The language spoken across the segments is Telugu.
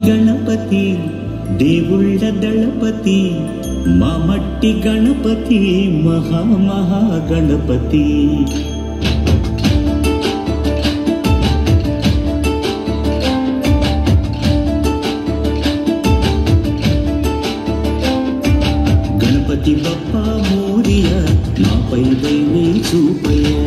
గణపతి దేవుళ్ళ దళపతి మా మట్టి గణపతి మహా గణపతి గణపతి బప్పా మోరియా మాపై దయని చూపయ్యా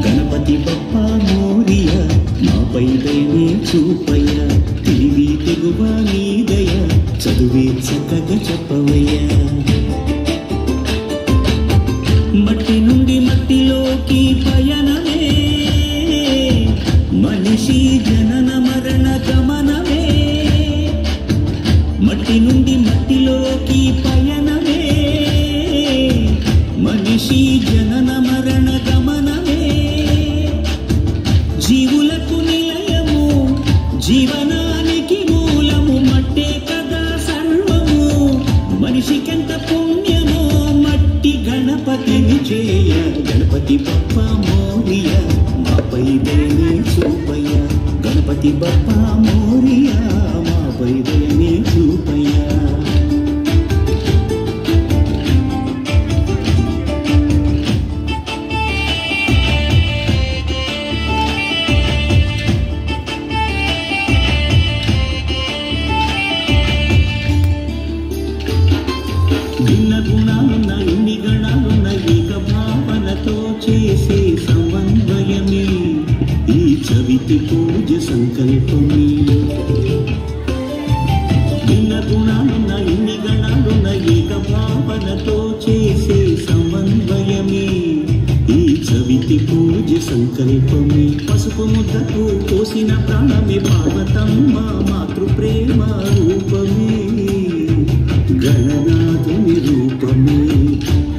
గణపతి బప్పా మోరియా మాపై దయని చూపయ్యా తెలివి తెగువ నీ దయ చదువే చక్కగా చెప్పవయ్యా మట్టి నుండి మట్టిలోకి పయనమే మనిషి జనన మరణ గమనమే మట్టి నుండి మట్టిలోకి పయనమే మనిషి జనన మరణ గమనమే జీవులకు నిలయము జీవనానికి మూలము మట్టే కదా సర్వము మనిషికెంత పుణ్యమో మట్టి గణపతిని చేయ గణపతి బప్పా మోరియా మాపై దయని చూపయ్యా గణపతి బప్పా మోరియా మాపై దయని చూపయ్యా భిన్న గుణాలున్న ఇన్ని గణాలున్న ఏక భావనతో చేసే సమన్వయమే ఈ చవితి పూజ సంకల్పమే భిన్న గుణాలున్న ఇన్ని గణాలున్న ఏక భావనతో చేసే సమన్వయమే ఈ చవితి పూజ సంకల్పమే పసుపు ముద్దకు కోసిన ప్రాణమే పార్వతమ్మ మాతృ ప్రేమ రూపమే గణనాథుని రూపమే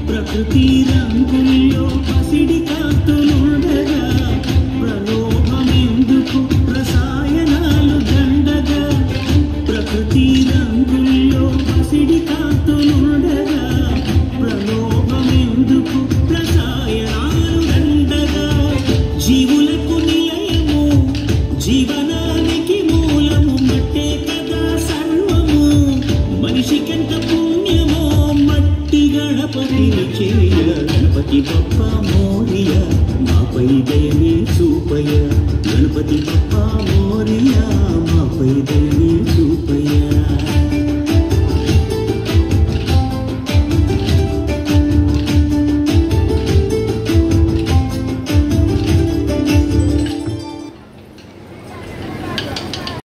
ప్రకృతి రంగుల్లో పసిడి కాంతులుండగా ప్రలోభమెందుకు రసాయనాలు దండగా ప్రకృతి రంగుల్లో పసిడి కాంతులుండగా ప్రలోభమెందుకు రసాయనాలు దండగా జీవులకు నిలయము జీవనానికి మూలము మట్టే కదా సర్వము మనిషికెంత పుణ్యమో మట్టి గణపతిని చేయ గణపతి బప్పా మోరియా మాపై దయని చూపయ్యా గణపతి బప్పా మోరియా మాపై దయని